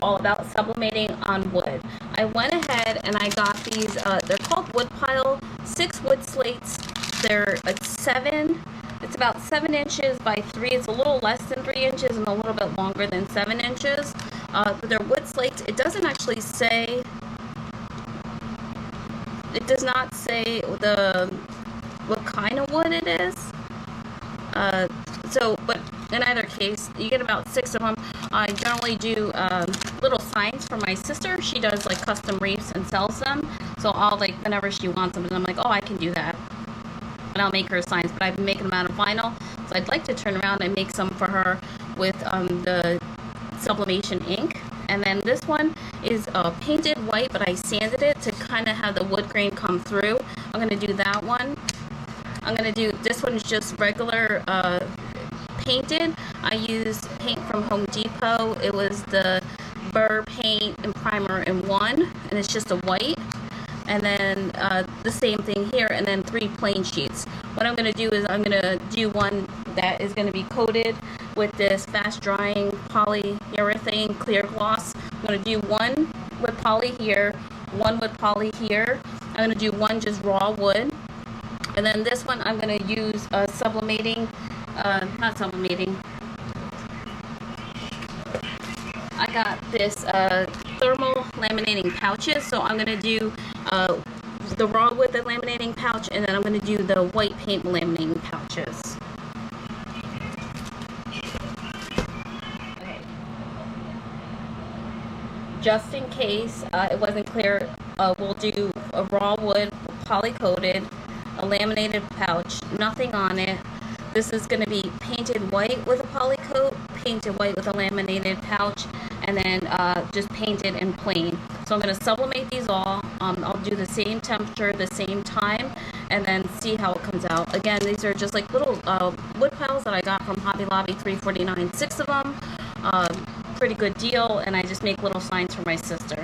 all about sublimating on wood. I went ahead and I got these, they're called wood pile, 6 wood slates. They're it's about 7 inches by 3. It's a little less than 3 inches and a little bit longer than 7 inches. They're wood slates. It doesn't actually say, it does not say what kind of wood it is. But in either case, you get about 6 of them. I generally do little signs for my sister. She does like custom wreaths and sells them. So I'll like, whenever she wants them, and I'm like, oh, I can do that. And I'll make her signs, but I've been making them out of vinyl. So I'd like to turn around and make some for her with the sublimation ink. And then this one is painted white, but I sanded it to kind of have the wood grain come through. I'm going to do that one. I'm going to do, this one's just regular painted. I used paint from Home Depot. It was the Burr paint and primer in one, and it's just a white. And then the same thing here, and then 3 plain sheets. What I'm going to do is I'm going to do one that is going to be coated with this fast drying polyurethane clear gloss. I'm going to do one with poly here, one with poly here. I'm going to do one just raw wood. And then this one I'm going to use sublimating, not sublimating. I got this thermal laminating pouches, so I'm going to do the raw wood, the laminating pouch, and then I'm going to do the white paint laminating pouches. Okay. Just in case it wasn't clear, we'll do a raw wood, poly coated, a laminated pouch, nothing on it. This is going to be painted white with a poly coat, painted white with a laminated pouch, and then just painted in plain. So I'm going to sublimate these all. I'll do the same temperature, the same time, and then see how it comes out. Again, these are just like little wood piles that I got from Hobby Lobby, $3.49, 6 of them. Pretty good deal, and I just make little signs for my sister.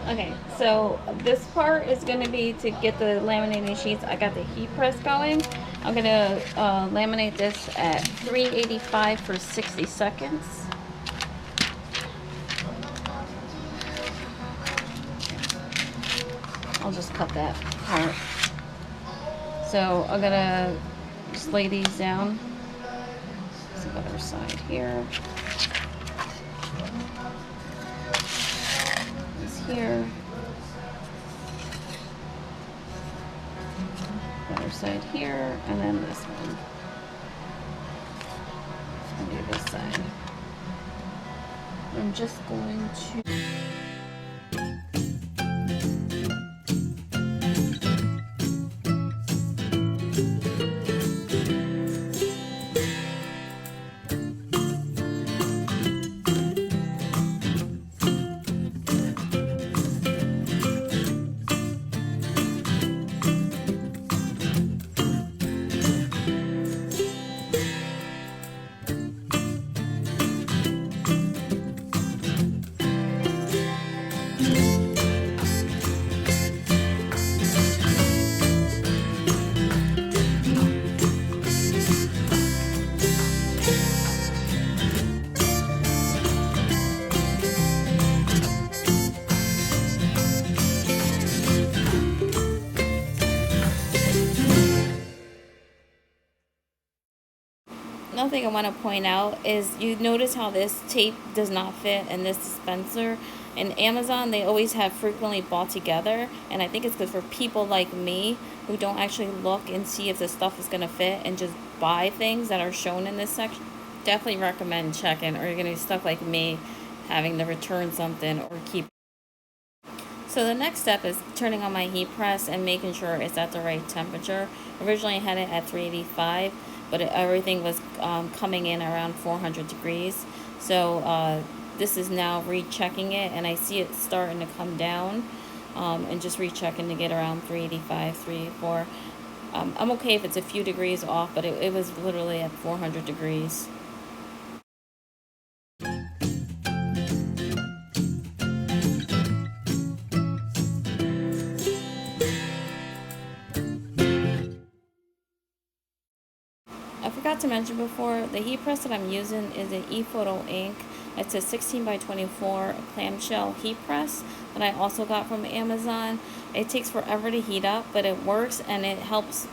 Okay, so this part is going to be to get the laminating sheets. I got the heat press going. I'm going to laminate this at 385 for 60 seconds. I'll just cut that part. So I'm going to just lay these down. This is the other side here. Here, other side here, and then this one. I'll do this side. I'm just going to Another thing I want to point out is you notice how this tape does not fit in this dispenser. In Amazon, they always have frequently bought together, and I think it's good for people like me who don't actually look and see if the stuff is going to fit and just buy things that are shown in this section. Definitely recommend checking, or you're going to be stuck like me having to return something or keep. So the next step is turning on my heat press and making sure it's at the right temperature. Originally I had it at 385, but everything was coming in around 400 degrees. So this is now rechecking it, and I see it starting to come down, and just rechecking to get around 385, 384. I'm okay if it's a few degrees off, but it was literally at 400 degrees. I forgot to mention before, the heat press that I'm using is an EPSON. It's a 16 by 24 clamshell heat press that I also got from Amazon. It takes forever to heat up, but it works, and it helps,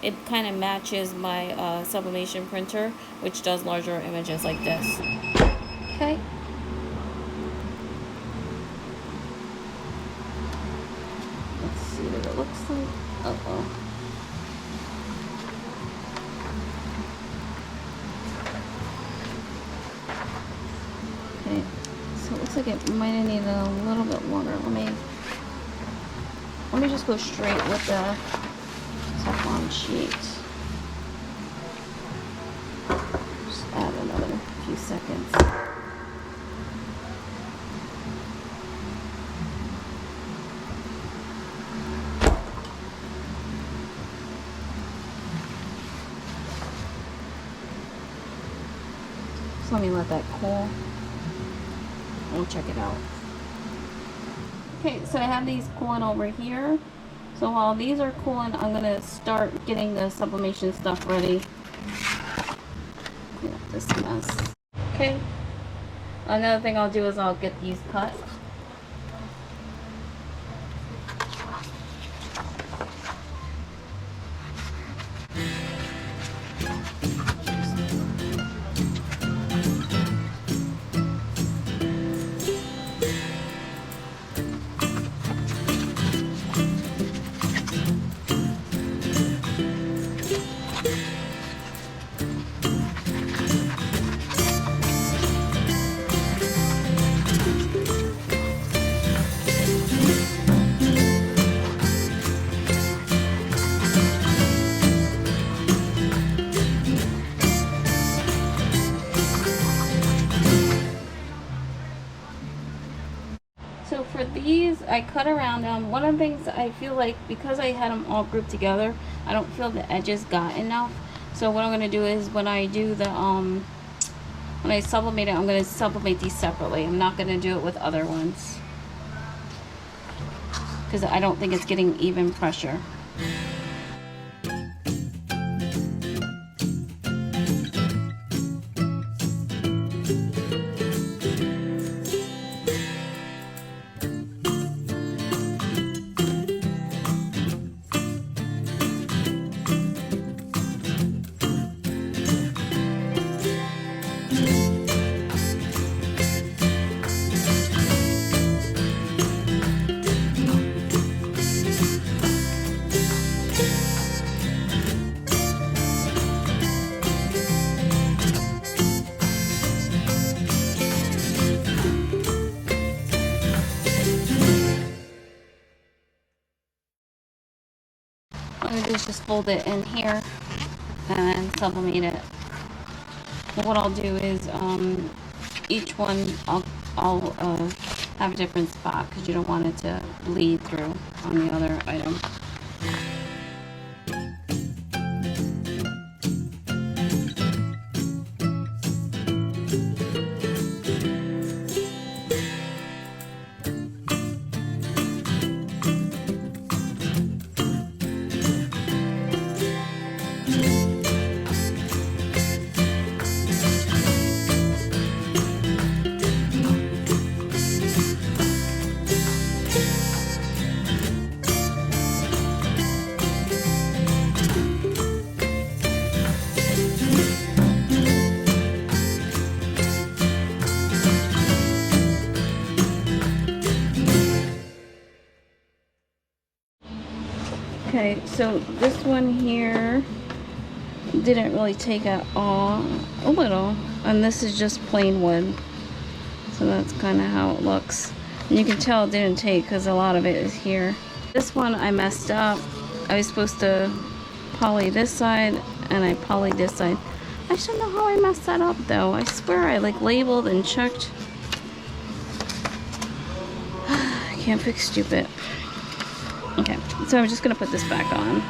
it kind of matches my sublimation printer, which does larger images like this. Okay. Let's see what it looks like. Uh-oh. Okay, so it looks like it might have needed a little bit longer. Let me just go straight with the Teflon sheet. Just add another few seconds. So let me let that cool. We'll check it out. Okay, so I have these cooling over here. So while these are cooling, I'm going to start getting the sublimation stuff ready. Clean up this mess. Okay. Another thing I'll do is I'll get these cut. So for these, I cut around them. One of the things I feel like, because I had them all grouped together, I don't feel the edges got enough. So what I'm going to do is when I do the, when I sublimate it, I'm going to sublimate these separately. I'm not going to do it with other ones, because I don't think it's getting even pressure. What I'm going to do is just fold it in here and then sublimate it. But what I'll do is each one I'll have a different spot, because you don't want it to bleed through on the other item. Okay, so this one here didn't really take at all, a little, and this is just plain wood. So that's kind of how it looks. And you can tell it didn't take because a lot of it is here. This one I messed up. I was supposed to poly this side and I polyed this side. I just don't know how I messed that up though. I swear I like labeled and checked. I can't fix stupid. Okay, so I'm just gonna put this back on.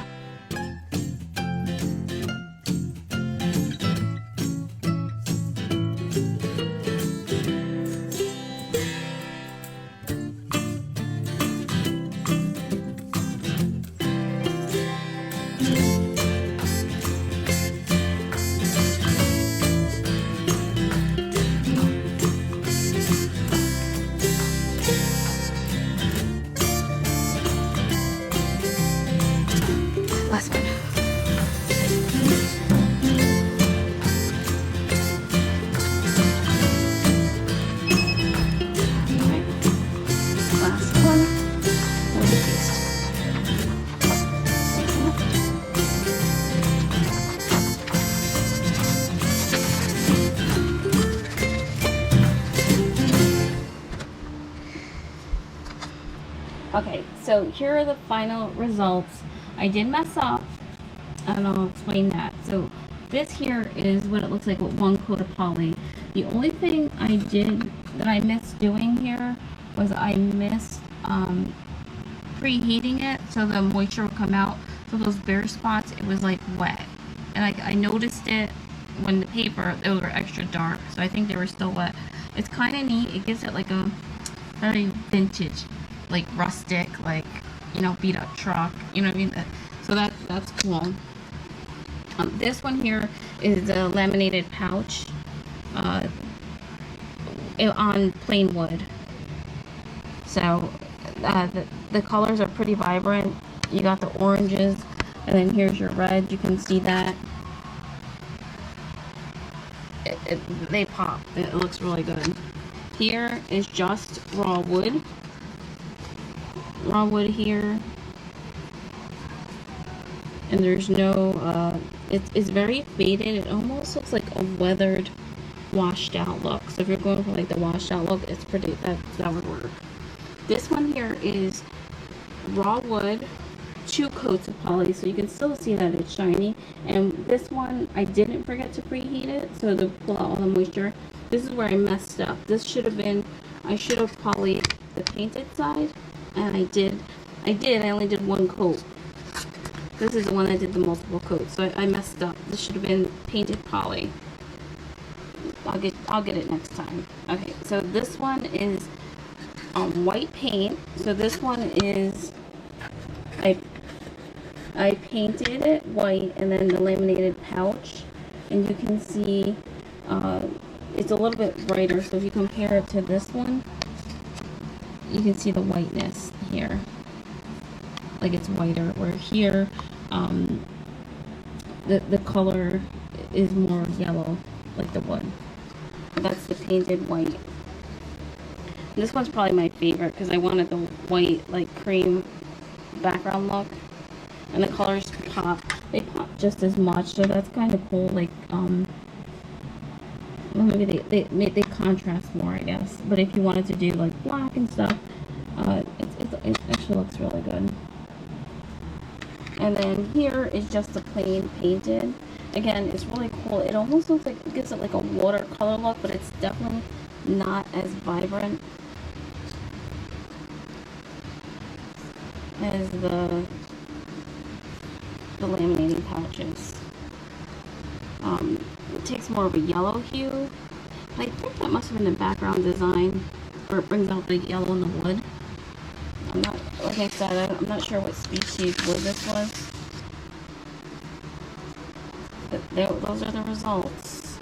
Last one. Okay. Last one. With the paste. Okay, so here are the final results. I did mess up, and I'll explain that. So this here is what it looks like with one coat of poly. The only thing I did that I missed doing here was I missed preheating it so the moisture would come out. So those bare spots, it was like wet, and I noticed it when the paper, they were extra dark, so I think they were still wet. It's kind of neat. It gives it like a very vintage, like rustic, like, you know, beat up truck, you know what I mean? So that's cool. This one here is a laminated pouch on plain wood. So the colors are pretty vibrant. You got the oranges, and then here's your red. You can see that they pop. It looks really good. Here is just raw wood. Raw wood here, and there's no it's very faded. It almost looks like a weathered, washed out look. So if you're going for like the washed out look, it's pretty, that would work. This one here is raw wood, 2 coats of poly, so you can still see that it's shiny. And this one I didn't forget to preheat it, so to pull out all the moisture. This is where I messed up. This should have been, I should have polyed the painted side. And I only did 1 coat. This is the one I did the multiple coats, so I messed up. This should have been painted poly. I'll get it next time. Okay, so this one is white paint. So this one is, I painted it white, and then the laminated pouch, and you can see it's a little bit brighter. So if you compare it to this one, you can see the whiteness here, like it's whiter, where here the color is more yellow, like the wood. That's the painted white. This one's probably my favorite because I wanted the white, like cream background look, and the colors pop. They pop just as much, so that's kind of cool. Like well, maybe they contrast more, I guess. But if you wanted to do like black and stuff, it actually looks really good. And then here is just the plain painted. Again, it's really cool. It almost looks like, it gives it like a watercolor look, but it's definitely not as vibrant as the laminating pouches. It takes more of a yellow hue. I think that must have been the background design, or it brings out the yellow in the wood. I'm not, like I said, I'm not sure what species wood this was. But those are the results.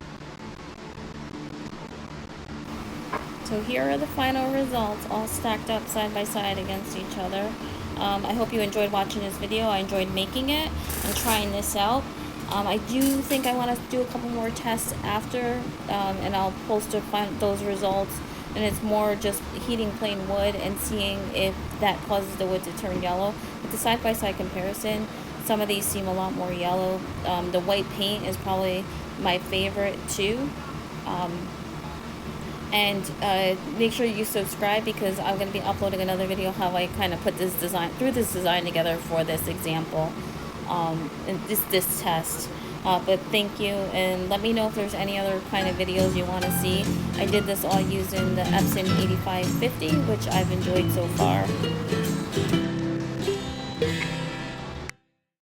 So here are the final results, all stacked up side by side against each other. I hope you enjoyed watching this video. I enjoyed making it and trying this out. I do think I want to do a couple more tests after, and I'll post those results and it's more just heating plain wood and seeing if that causes the wood to turn yellow. With the side-by-side comparison, some of these seem a lot more yellow. The white paint is probably my favorite too. And make sure you subscribe, because I'm going to be uploading another video how I kind of put this design together for this example, and this test. But thank you, and let me know if there's any other kind of videos you want to see. I did this all using the EPSON 8550, which I've enjoyed so far.